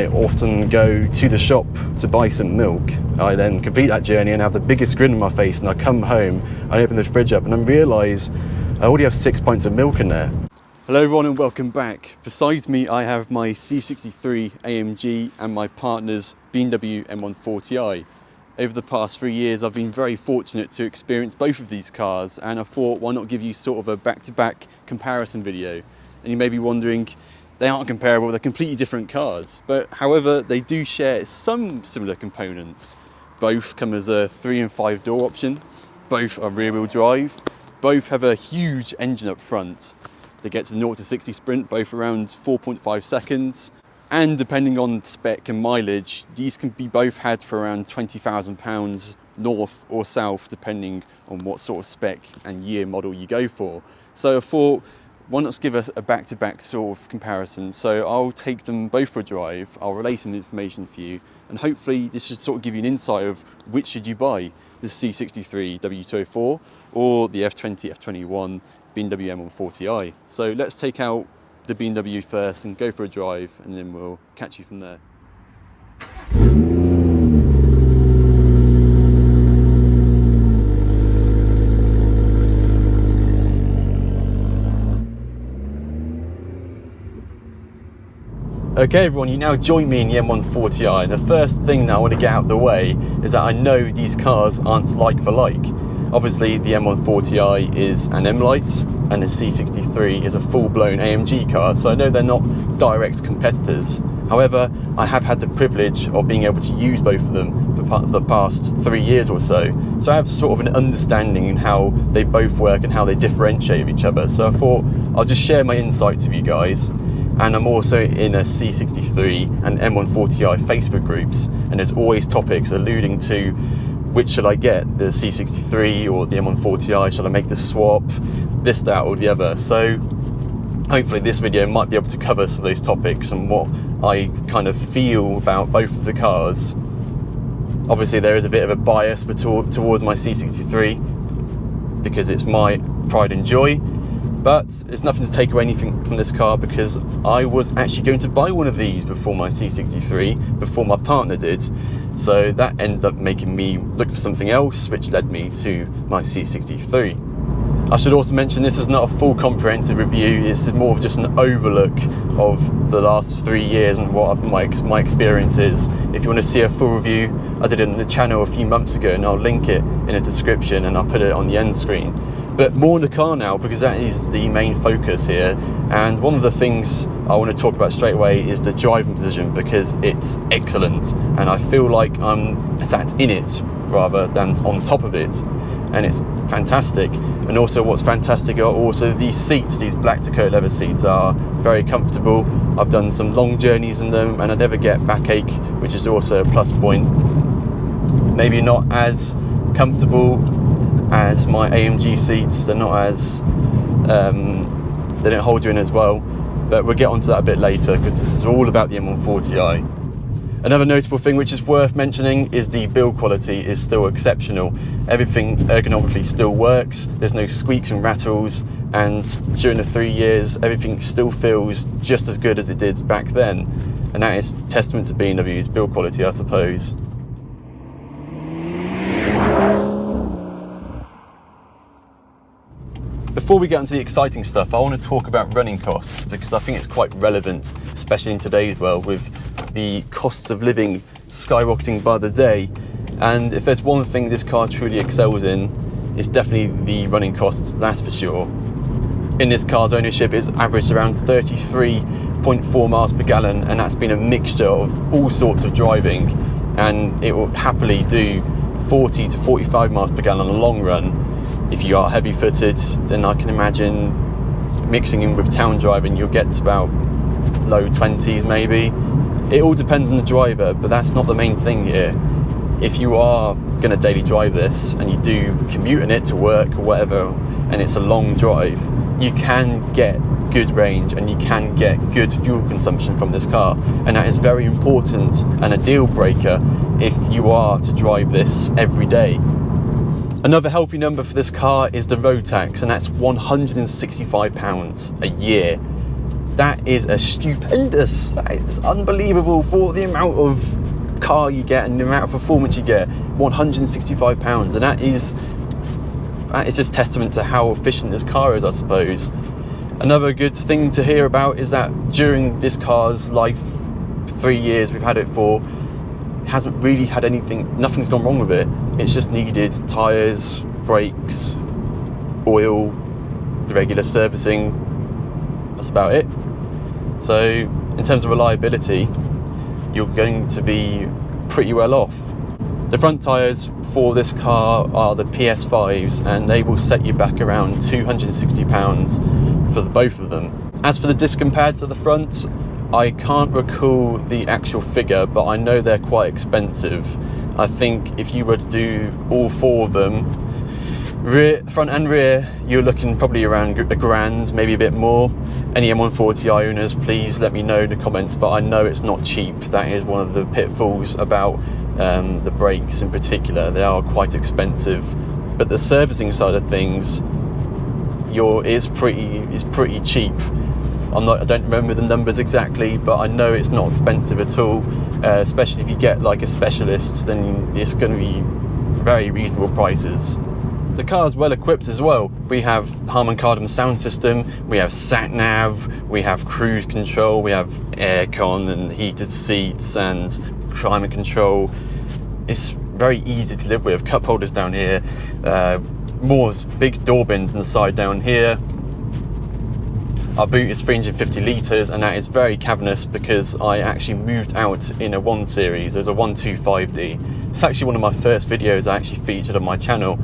I often go to the shop to buy some milk. I then complete that journey and have the biggest grin on my face, and I come home, I open the fridge up and I realise I already have 6 pints of milk in there. Hello everyone and welcome back. Besides me, I have my C63 AMG and my partner's BMW M140i. Over the past 3 years, I've been very fortunate to experience both of these cars, and I thought, why not give you sort of a back-to-back comparison video? And you may be wondering, they aren't comparable, they're completely different cars. But however, they do share some similar components. Both come as a 3 and 5 door option. Both are rear-wheel drive. Both have a huge engine up front. They get to 0 to 60 sprint, both around 4.5 seconds. And depending on spec and mileage, these can be both had for around £20,000 north or south, depending on what sort of spec and year model you go for. So I thought, why not give us a back-to-back sort of comparison? So I'll take them both for a drive, I'll relay some information for you, and hopefully this should sort of give you an insight of which should you buy, the C63 W204 or the F20, F21 BMW M140i. So let's take out the BMW first and go for a drive, and then we'll catch you from there. Okay everyone, you now join me in the M140i, and the first thing that I want to get out of the way is that I know these cars aren't like for like. Obviously the M140i is an M-Lite and the C63 is a full-blown AMG car, so I know they're not direct competitors. However, I have had the privilege of being able to use both of them for the past 3 years or so. So I have sort of an understanding in how they both work and how they differentiate with each other. So I thought I'll just share my insights with you guys. And I'm also in a C63 and M140i Facebook groups, and there's always topics alluding to which should I get, the C63 or the M140i, should I make the swap, this, that or the other. So hopefully this video might be able to cover some of those topics and what I kind of feel about both of the cars. Obviously there is a bit of a bias towards my C63 because it's my pride and joy. But it's nothing to take away anything from this car, because I was actually going to buy one of these before my C63, before my partner did. So that ended up making me look for something else, which led me to my C63. I should also mention this is not a full comprehensive review, this is more of just an overlook of the last 3 years and what my experience is. If you want to see a full review, I did it on the channel a few months ago, and I'll link it in the description and I'll put it on the end screen. But more on the car now, because that is the main focus here. And one of the things I want to talk about straight away is the driving position, because it's excellent. And I feel like I'm sat in it rather than on top of it. And it's fantastic. And also what's fantastic are also these seats, these black Dakota leather seats are very comfortable. I've done some long journeys in them and I never get backache, which is also a plus point. Maybe not as comfortable as my AMG seats, they're not as they don't hold you in as well, but we'll get onto that a bit later because this is all about the M140i. Another notable thing which is worth mentioning is the build quality is still exceptional. Everything ergonomically still works, there's no squeaks and rattles, and during the 3 years everything still feels just as good as it did back then, and that is testament to BMW's build quality, I suppose. Before we get into the exciting stuff, I want to talk about running costs, because I think it's quite relevant, especially in today's world with the costs of living skyrocketing by the day. And if there's one thing this car truly excels in, it's definitely the running costs, that's for sure. In this car's ownership, it's averaged around 33.4 miles per gallon, and that's been a mixture of all sorts of driving, and it will happily do 40 to 45 miles per gallon on a long run. If you are heavy footed, then I can imagine mixing in with town driving, you'll get to about low 20s maybe. It all depends on the driver, but that's not the main thing here. If you are going to daily drive this and you do commute in it to work or whatever, and it's a long drive, you can get good range and you can get good fuel consumption from this car, and that is very important and a deal breaker if you are to drive this every day. Another healthy number for this car is the road tax, and that's £165 a year. That is a stupendous, that is unbelievable for the amount of car you get and the amount of performance you get. 165 pounds, and that is just testament to how efficient this car is, I suppose. Another good thing to hear about is that during this car's life, 3 years we've had it for, it hasn't really had anything, nothing's gone wrong with it. It's just needed tyres, brakes, oil, the regular servicing. That's about it. So in terms of reliability, you're going to be pretty well off. The front tyres for this car are the PS5s, and they will set you back around £260 for both of them. As for the disc and pads at the front, I can't recall the actual figure, but I know they're quite expensive. I think if you were to do all 4 of them, front and rear, you're looking probably around £1,000, maybe a bit more. Any M140i owners, please let me know in the comments, but I know it's not cheap. That is one of the pitfalls about the brakes in particular. They are quite expensive, but the servicing side of things is pretty cheap. I don't remember the numbers exactly, but I know it's not expensive at all, especially if you get like a specialist, then it's going to be very reasonable prices. The car is well equipped as well. We have Harman Kardon sound system, we have sat nav, we have cruise control, we have aircon and heated seats and climate control. It's very easy to live with. Cup holders down here, more big door bins on the side down here. Our boot is 350 litres, and that is very cavernous because I actually moved out in a 1 Series. There's a 125D. It's actually one of my first videos I actually featured on my channel.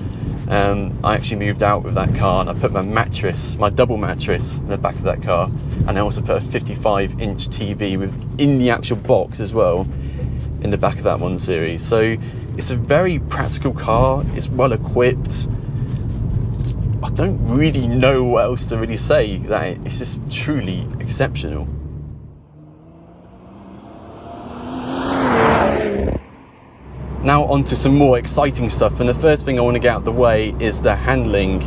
I actually moved out with that car, and I put my mattress, my double mattress, in the back of that car, and I also put a 55-inch TV in the actual box as well, in the back of that 1 Series. So it's a very practical car. It's well equipped. I don't really know what else to really say. That it's just truly exceptional. Now on to some more exciting stuff, and the first thing I want to get out of the way is the handling.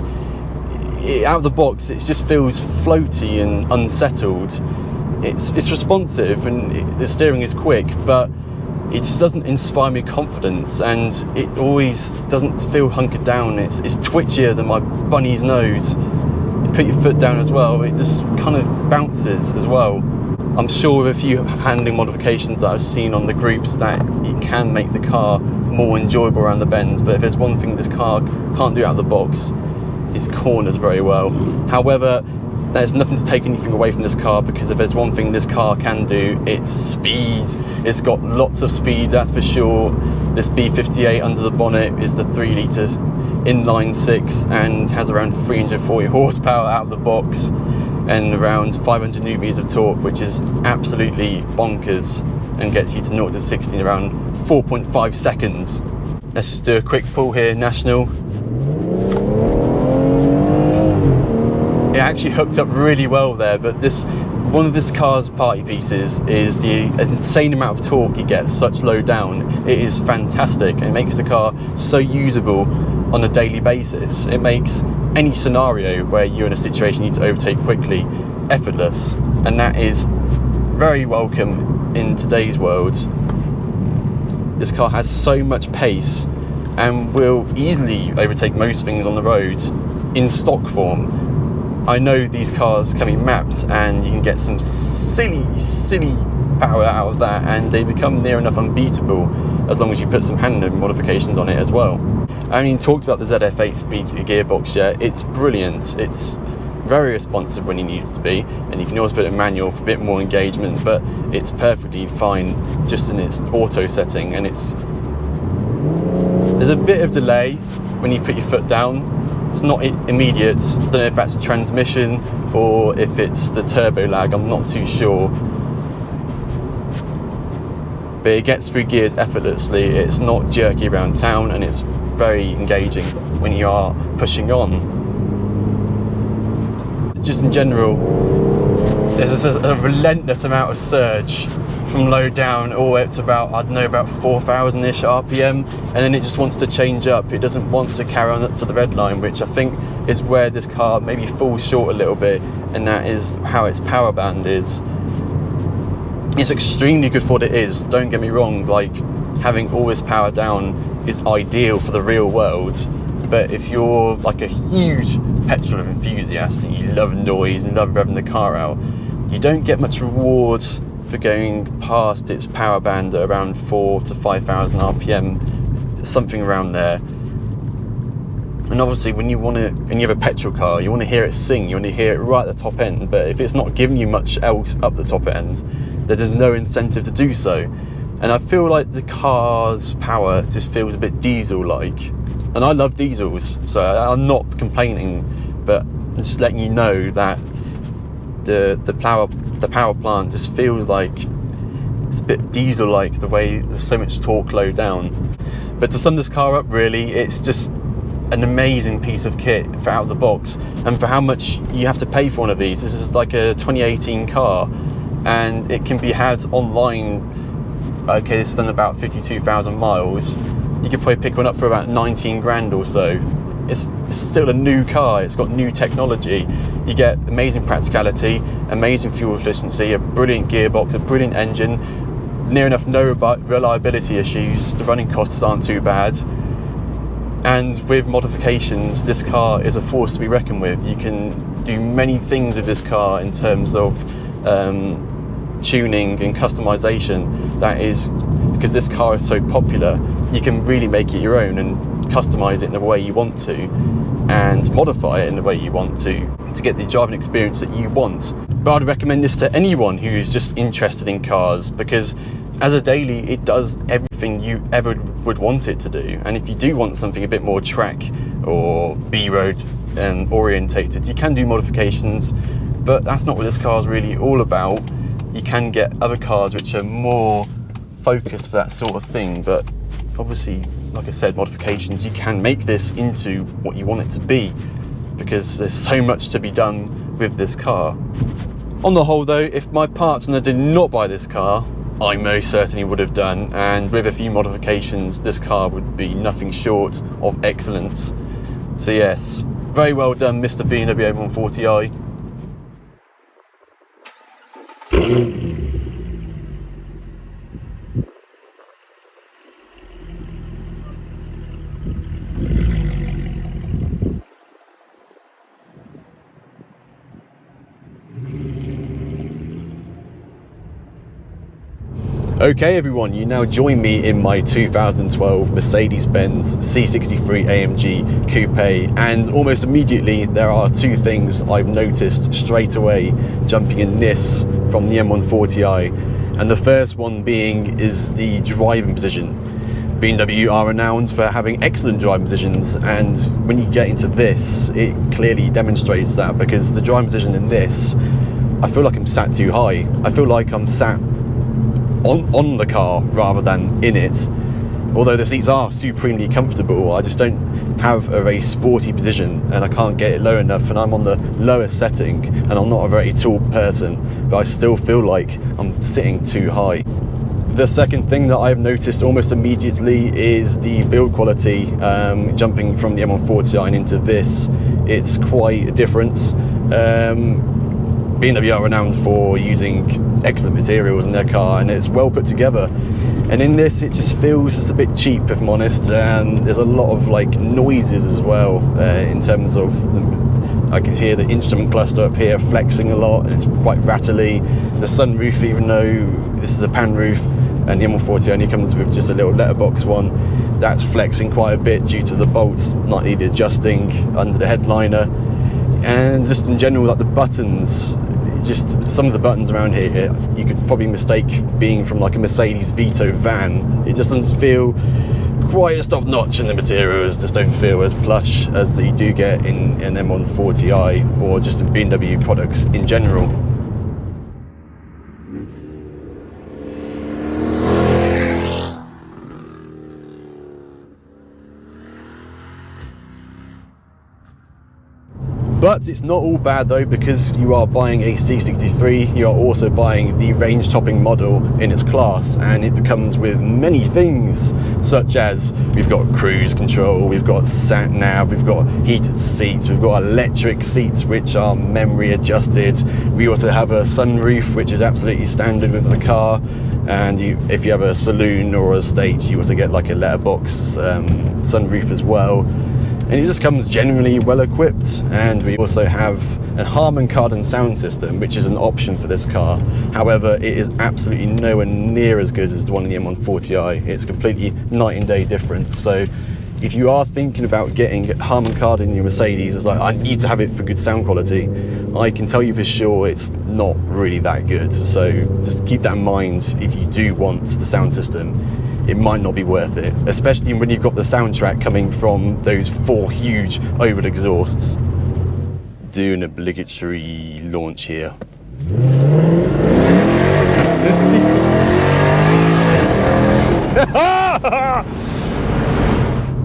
Out of the box, it just feels floaty and unsettled. It's responsive and the steering is quick, but it just doesn't inspire me confidence, and it always doesn't feel hunkered down. It's twitchier than my bunny's nose. You put your foot down as well, it just kind of bounces as well. I'm sure with a few handling modifications that I've seen on the groups that you can make the car more enjoyable around the bends, but if there's one thing this car can't do out of the box, it's corners very well. However, there's nothing to take anything away from this car, because if there's one thing this car can do, it's speed. It's got lots of speed, that's for sure. This B58 under the bonnet is the 3-litre inline 6 and has around 340 horsepower out of the box and around 500 newton meters of torque, which is absolutely bonkers, and gets you to 0 to 60 in around 4.5 seconds. Let's just do a quick pull here, National. It actually hooked up really well there, but one of this car's party pieces is the insane amount of torque you get such low down. It is fantastic, and it makes the car so usable on a daily basis. It makes any scenario where you're in a situation you need to overtake quickly effortless, and that is very welcome in today's world. This car has so much pace and will easily overtake most things on the road in stock form. I know these cars can be mapped and you can get some silly power out of that, and they become near enough unbeatable as long as you put some handling modifications on it as well. I haven't even talked about the ZF8 speed gearbox yet. It's brilliant. It's very responsive when it needs to be, and you can always put it in manual for a bit more engagement, but it's perfectly fine just in its auto setting, and there's a bit of delay when you put your foot down. It's not immediate. I don't know if that's a transmission or if it's the turbo lag, I'm not too sure. But it gets through gears effortlessly. It's not jerky around town, and it's very engaging when you are pushing on. Just in general, there's a relentless amount of surge from low down all the way up to about, I don't know, about 4,000-ish RPM, and then it just wants to change up. It doesn't want to carry on up to the red line, which I think is where this car maybe falls short a little bit, and that is how its power band is. It's extremely good for what it is, don't get me wrong, like having all this power down is ideal for the real world, but if you're like a huge petrol enthusiast and you love noise and love revving the car out, you don't get much reward for going past its power band at around 4,000 to 5,000 RPM, something around there. And obviously when you have a petrol car, you want to hear it sing, you want to hear it right at the top end, but if it's not giving you much else up the top end, then there's no incentive to do so. And I feel like the car's power just feels a bit diesel-like. And I love diesels, so I'm not complaining, but I'm just letting you know that the power plant just feels like it's a bit diesel-like, the way there's so much torque low down. But to sum this car up, really, it's just an amazing piece of kit for out of the box, and for how much you have to pay for one of these. This is like a 2018 car, and it can be had online. Okay, this has done about 52,000 miles. You could probably pick one up for about 19 grand or so. It's still a new car, it's got new technology. You get amazing practicality, amazing fuel efficiency, a brilliant gearbox, a brilliant engine, near enough no reliability issues. The running costs aren't too bad. And with modifications, this car is a force to be reckoned with. You can do many things with this car in terms of tuning and customization. That is, because this car is so popular, you can really make it your own and customize it in the way you want to, and modify it in the way you want to get the driving experience that you want. But I'd recommend this to anyone who's just interested in cars, because as a daily, it does everything you ever would want it to do. And if you do want something a bit more track or B-road orientated, you can do modifications, but that's not what this car is really all about. You can get other cars which are more focused for that sort of thing, but obviously, like I said, modifications, you can make this into what you want it to be, because there's so much to be done with this car. On the whole though, if my partner did not buy this car, I most certainly would have done, and with a few modifications, this car would be nothing short of excellence. So yes, very well done, Mr. BMW M140i. Okay everyone, you now join me in my 2012 Mercedes-Benz C63 AMG Coupe, and almost immediately there are two things I've noticed straight away jumping in this from the M140i, and the first one being is the driving position. BMW are renowned for having excellent driving positions, and when you get into this, it clearly demonstrates that, because the driving position in this, I feel like I'm sat too high. I feel like I'm sat on the car rather than in it. Although the seats are supremely comfortable, I just don't have a very sporty position, and I can't get it low enough, and I'm on the lowest setting, and I'm not a very tall person, but I still feel like I'm sitting too high. The second thing that I've noticed almost immediately is the build quality. Jumping from the M140i into this, it's quite a difference. BMW are renowned for using excellent materials in their car, and it's well put together. And in this, it just feels just a bit cheap, if I'm honest. And there's a lot of like noises as well, in terms of I can hear the instrument cluster up here flexing a lot, and it's quite rattly. The sunroof, even though this is a pan roof and the M140 only comes with just a little letterbox one, that's flexing quite a bit due to the bolts not needed adjusting under the headliner. And just in general, like the buttons, just some of the buttons around here, you could probably mistake being from like a Mercedes Vito van. It just doesn't feel quite as top notch, and the materials just don't feel as plush as you do get in an M140i or just in BMW products in general. But it's not all bad though, because you are buying a C63, you are also buying the range-topping model in its class, and it comes with many things, such as we've got cruise control, we've got sat nav, we've got heated seats, we've got electric seats which are memory adjusted. We also have a sunroof, which is absolutely standard with the car, and if you have a saloon or a stage, you also get like a letterbox sunroof as well. And it just comes generally well equipped. And we also have a Harman Kardon sound system, which is an option for this car. However, it is absolutely nowhere near as good as the one in the M140i. It's completely night and day difference. So if you are thinking about getting Harman Kardon in your Mercedes, it's like, I need to have it for good sound quality, I can tell you for sure it's not really that good. So just keep that in mind. If you do want the sound system, it might not be worth it, especially when you've got the soundtrack coming from those 4 huge overhead exhausts. Do an obligatory launch here.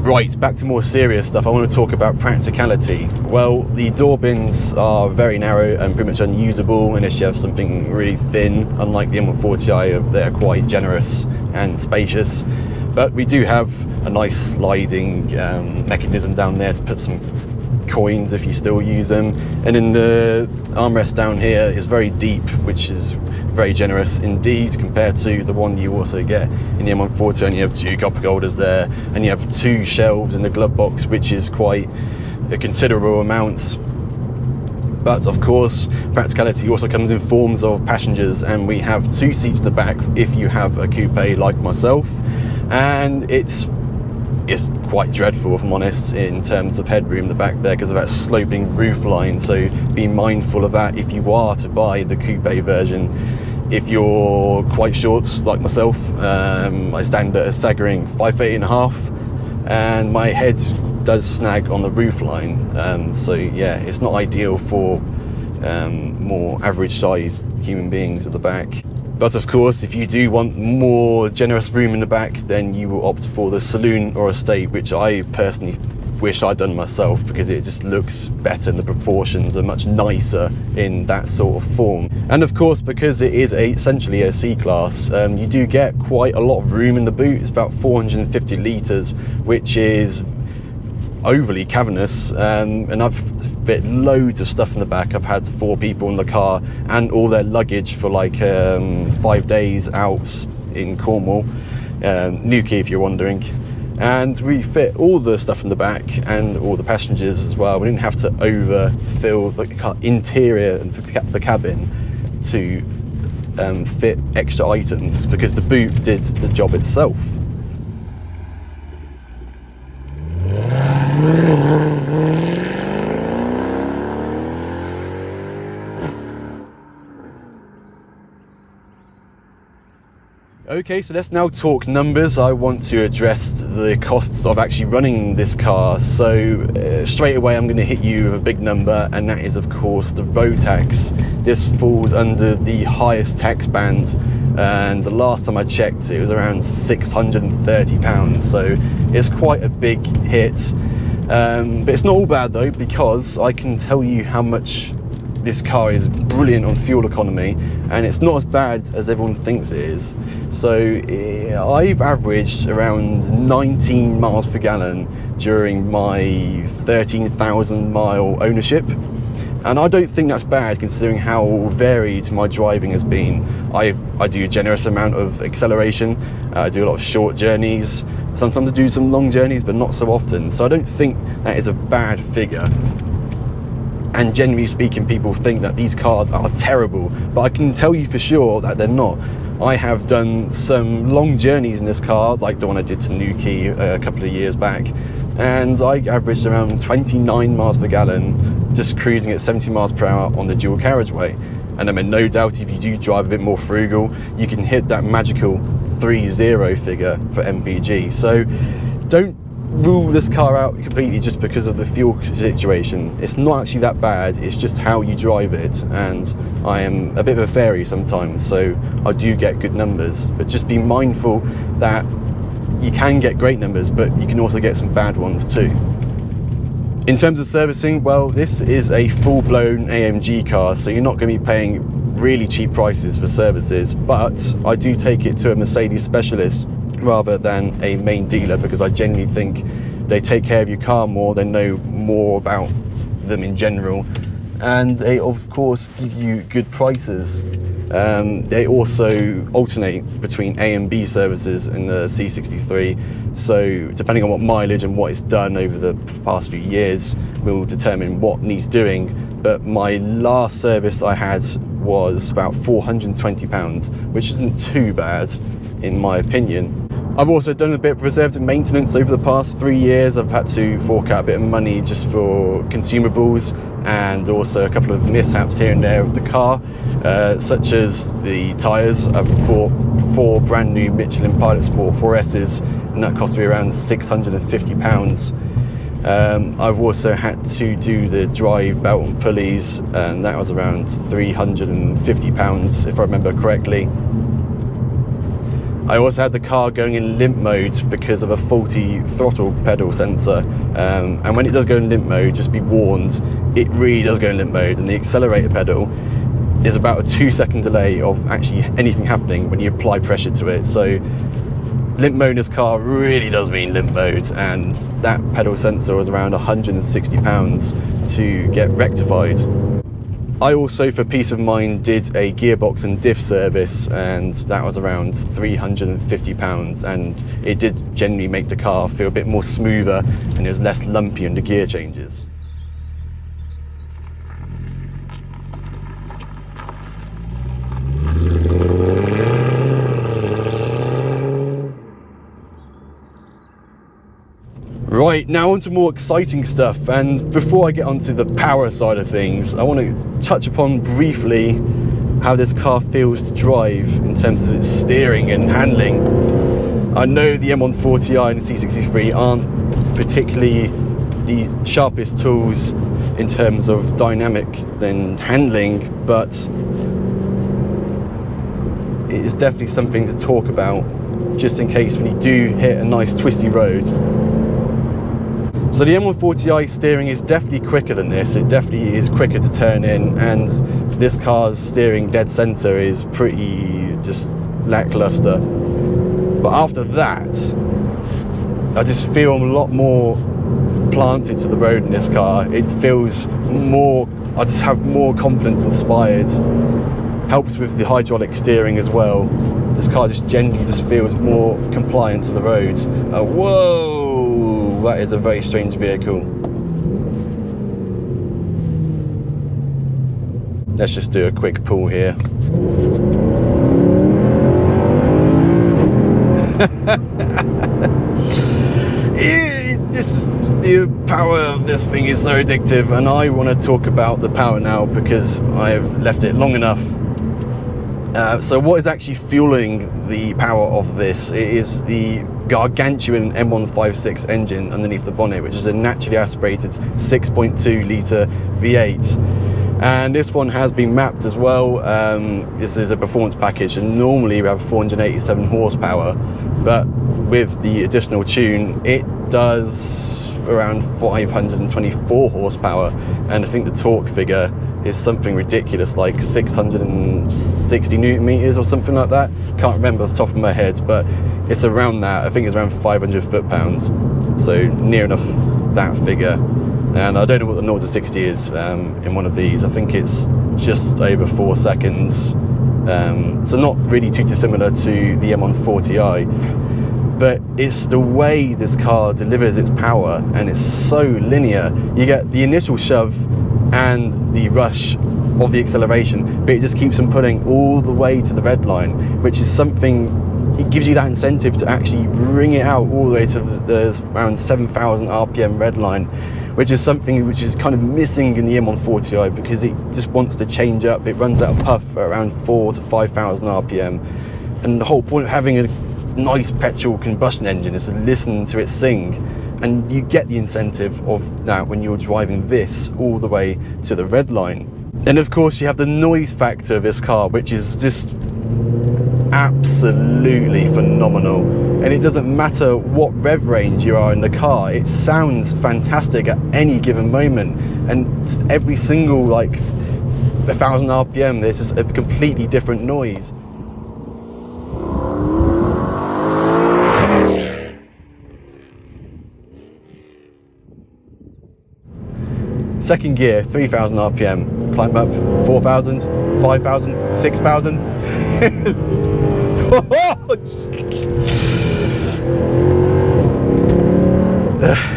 Right, back to more serious stuff. I want to talk about practicality. Well, the door bins are very narrow and pretty much unusable unless you have something really thin. Unlike the M140i, they're quite generous and spacious. But we do have a nice sliding mechanism down there to put some coins if you still use them. And then the armrest down here is very deep, which is very generous indeed compared to the one you also get in the M140. And you have 2 cup holders there, and you have 2 shelves in the glove box, which is quite a considerable amount. But of course, practicality also comes in forms of passengers, and we have 2 seats in the back if you have a coupe like myself. And it's quite dreadful, if I'm honest, in terms of headroom in the back there because of that sloping roof line. So be mindful of that if you are to buy the coupe version. If you're quite short like myself, I stand at a staggering 5'8½", and my head does snag on the roof line. So yeah, it's not ideal for more average sized human beings at the back. But of course, if you do want more generous room in the back, then you will opt for the saloon or estate, which I personally wish I'd done myself because it just looks better and the proportions are much nicer in that sort of form. And of course, because it is essentially a C-Class, you do get quite a lot of room in the boot. It's about 450 litres, which is overly cavernous, and I've fit loads of stuff in the back. I've had 4 people in the car and all their luggage for like 5 days out in Cornwall, Newquay if you're wondering, and we fit all the stuff in the back and all the passengers as well. We didn't have to overfill the interior and the cabin to fit extra items because the boot did the job itself. Okay, so let's now talk numbers. I want to address the costs of actually running this car. So straight away I'm going to hit you with a big number, and that is of course the road tax. This falls under the highest tax band, and the last time I checked it was around £630, so it's quite a big hit. But it's not all bad though, because I can tell you how much this car is brilliant on fuel economy, and it's not as bad as everyone thinks it is. So I've averaged around 19 miles per gallon during my 13,000 mile ownership, and I don't think that's bad considering how varied my driving has been. I do a generous amount of acceleration, I do a lot of short journeys, sometimes I do some long journeys but not so often, so I don't think that is a bad figure. And generally speaking, people think that these cars are terrible, but I can tell you for sure that they're not. I have done some long journeys in this car, like the one I did to Newquay a couple of years back, and I averaged around 29 miles per gallon just cruising at 70 miles per hour on the dual carriageway. And I mean, no doubt if you do drive a bit more frugal, you can hit that magical 3.0 figure for MPG. So don't rule this car out completely just because of the fuel situation. It's not actually that bad, it's just how you drive it, and I am a bit of a fairy sometimes, so I do get good numbers, but just be mindful that you can get great numbers, but you can also get some bad ones too. In terms of servicing, well, this is a full-blown AMG car, so you're not going to be paying really cheap prices for services, but I do take it to a Mercedes specialist rather than a main dealer, because I genuinely think they take care of your car more, they know more about them in general, and they of course give you good prices. They also alternate between A and B services in the C63, so depending on what mileage and what it's done over the past few years will determine what needs doing. But my last service I had was about £420, which isn't too bad in my opinion. I've also done a bit of preservative maintenance over the past 3 years. I've had to fork out a bit of money just for consumables, and also a couple of mishaps here and there of the car, such as the tyres. I've bought 4 brand new Michelin Pilot Sport 4S's, and that cost me around £650. I've also had to do the drive belt and pulleys, and that was around £350 if I remember correctly. I also had the car going in limp mode because of a faulty throttle pedal sensor, and when it does go in limp mode, just be warned, it really does go in limp mode, and the accelerator pedal is about a 2-second delay of actually anything happening when you apply pressure to it. So limp mode in this car really does mean limp mode, and that pedal sensor was around £160 to get rectified. I also, for peace of mind, did a gearbox and diff service, and that was around £350, and it did generally make the car feel a bit more smoother, and it was less lumpy under gear changes. Right, now on to more exciting stuff, and before I get onto the power side of things, I want to touch upon briefly how this car feels to drive in terms of its steering and handling. I know the M140i and the C63 aren't particularly the sharpest tools in terms of dynamic and handling, but it is definitely something to talk about, just in case when you do hit a nice twisty road. So the M140i steering is definitely quicker than this. It definitely is quicker to turn in, and this car's steering dead center is pretty just lackluster. But after that, I just feel I'm a lot more planted to the road in this car. It feels more, I just have more confidence inspired. Helps with the hydraulic steering as well. This car just genuinely just feels more compliant to the road. Whoa! That is a very strange vehicle. Let's just do a quick pull here. The power of this thing is so addictive, and I want to talk about the power now because I've left it long enough. So what is actually fueling the power of this? It is the gargantuan M156 engine underneath the bonnet, which is a naturally aspirated 6.2 litre V8, and this one has been mapped as well. This is a performance package, and normally we have 487 horsepower, but with the additional tune it does around 524 horsepower, and I think the torque figure is something ridiculous, like 660 newton meters or something like that. Can't remember off the top of my head, but it's around that. I think it's around 500 foot-pounds, so near enough that figure. And I don't know what the 0 to 60 is in one of these. I think it's just over 4 seconds, so not really too dissimilar to the M140i. But it's the way this car delivers its power, and it's so linear. You get the initial shove and the rush of the acceleration, but it just keeps on pulling all the way to the red line, which is something, it gives you that incentive to actually bring it out all the way to the around 7,000 RPM red line, which is something which is kind of missing in the M140i, because it just wants to change up. It runs out of puff at around 4,000 to 5,000 RPM, and the whole point of having a nice petrol combustion engine is to listen to it sing, and you get the incentive of that when you're driving this all the way to the red line. Then of course you have the noise factor of this car, which is just absolutely phenomenal. and it doesn't matter what rev range you are in the car, it sounds fantastic at any given moment. And every single, like, 1,000 RPM, there's just a completely different noise. Second gear, 3,000 RPM, climb up 4,000, 5,000, 6,000.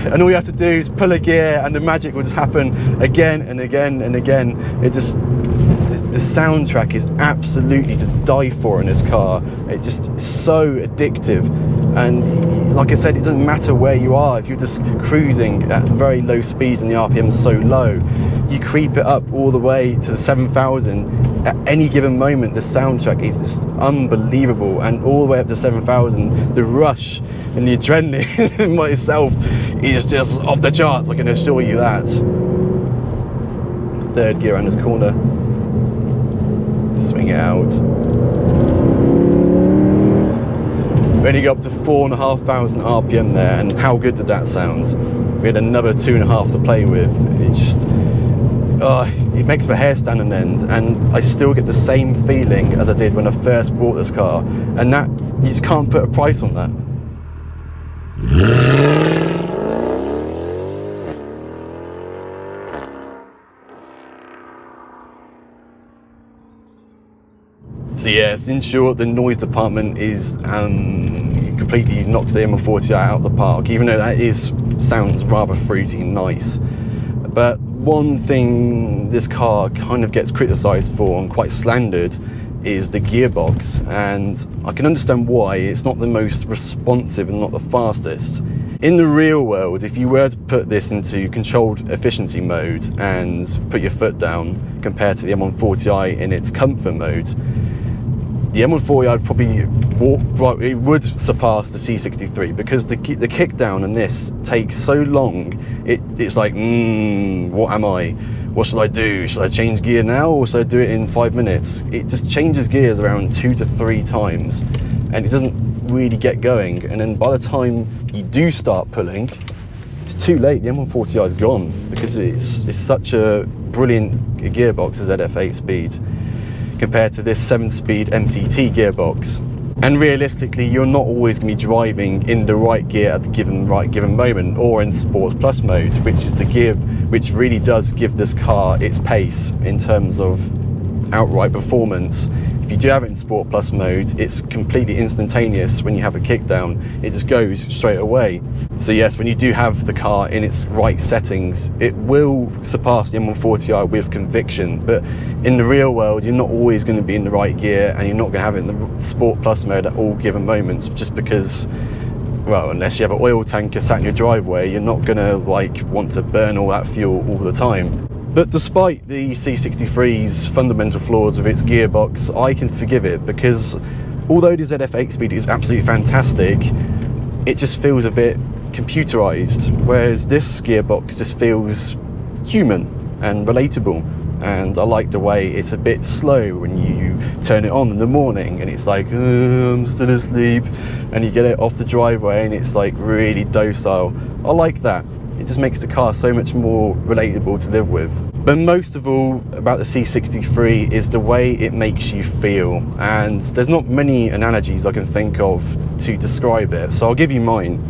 And all you have to do is pull a gear and the magic will just happen again and again and again. It just, the soundtrack is absolutely to die for in this car. It's just so addictive. And like I said, it doesn't matter where you are. If you're just cruising at very low speeds and the RPM is so low, you creep it up all the way to 7,000. At any given moment, the soundtrack is just unbelievable. And all the way up to 7,000, the rush and the adrenaline in myself is just off the charts, I can assure you that. Third gear around this corner. Swing it out. We only got up to 4,500 RPM there, and how good did that sound? We had another 2.5 to play with. It just, it makes my hair stand on end, and I still get the same feeling as I did when I first bought this car, and that, you just can't put a price on that. So yes, in short, the noise department is completely knocks the M140i out of the park, even though that sounds rather fruity and nice. But one thing this car kind of gets criticised for and quite slandered is the gearbox, and I can understand why. It's not the most responsive and not the fastest. In the real world, if you were to put this into controlled efficiency mode and put your foot down compared to the M140i in its comfort mode, the M140i probably would surpass the C63, because the kickdown in this takes so long. It's like, what am I? What should I do? Should I change gear now, or should I do it in 5 minutes? It just changes gears around 2 to 3 times, and it doesn't really get going. And then by the time you do start pulling, it's too late. The M140i is gone, because it's such a brilliant gearbox, a ZF 8-speed, compared to this 7-speed MCT gearbox. And realistically, you're not always going to be driving in the right gear at the given moment, or in Sports Plus mode, which is the gear which really does give this car its pace in terms of outright performance. If you do have it in Sport Plus mode, it's completely instantaneous. When you have a kickdown, it just goes straight away. So yes, when you do have the car in its right settings, it will surpass the M140i with conviction. But in the real world, you're not always going to be in the right gear, and you're not going to have it in the Sport Plus mode at all given moments, just because, well, unless you have an oil tanker sat in your driveway, you're not going to want to burn all that fuel all the time. But despite the C63's fundamental flaws with its gearbox, I can forgive it, because although the ZF 8-speed is absolutely fantastic, it just feels a bit computerized, whereas this gearbox just feels human and relatable. And I like the way it's a bit slow when you turn it on in the morning, and it's like, I'm still asleep, and you get it off the driveway and it's like really docile. I like that. It just makes the car so much more relatable to live with. But most of all about the C63 is the way it makes you feel, and there's not many analogies I can think of to describe it, so I'll give you mine.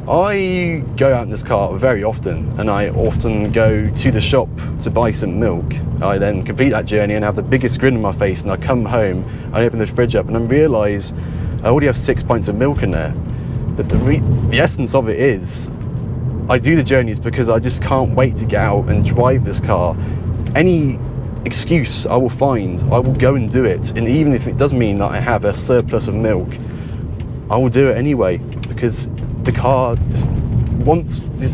I go out in this car very often, and I often go to the shop to buy some milk. I then complete that journey and have the biggest grin on my face, and I come home, I open the fridge up and I realise I already have 6 pints of milk in there. But the essence of it is, I do the journeys because I just can't wait to get out and drive this car. Any excuse I will find, I will go and do it. And even if it does mean that I have a surplus of milk, I will do it anyway, because the car just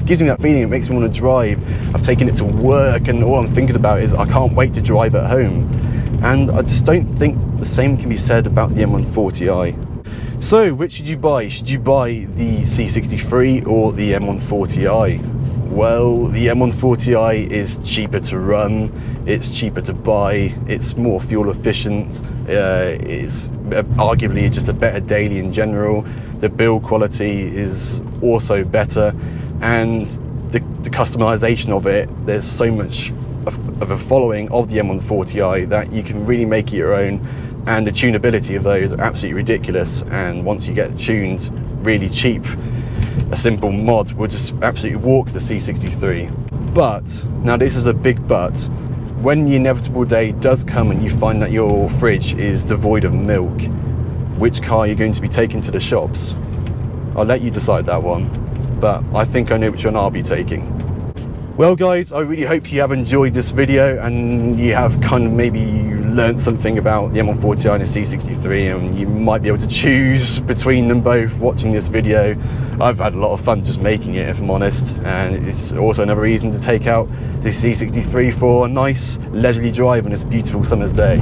gives me that feeling. It makes me want to drive. I've taken it to work, and all I'm thinking about is I can't wait to drive at home. And I just don't think the same can be said about the M140i. So which should you buy? Should you buy the C63 or the M140i? Well, the M140i is cheaper to run, it's cheaper to buy, it's more fuel efficient, it's arguably just a better daily in general. The build quality is also better, and the customization of it, there's so much of a following of the M140i that you can really make it your own, and the tunability of those are absolutely ridiculous. And once you get tuned really cheap, a simple mod will just absolutely walk the C63. But, now this is a big but, when the inevitable day does come and you find that your fridge is devoid of milk, which car are you going to be taking to the shops? I'll let you decide that one, but I think I know which one I'll be taking. Well guys, I really hope you have enjoyed this video and you have kind of maybe learned something about the M140i and the C63, and you might be able to choose between them both watching this video. I've had a lot of fun just making it, if I'm honest, and it's also another reason to take out the C63 for a nice leisurely drive on this beautiful summer's day.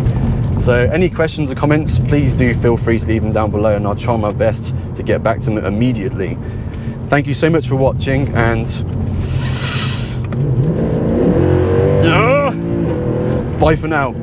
So any questions or comments, please do feel free to leave them down below, and I'll try my best to get back to them immediately. Thank you so much for watching, and bye for now.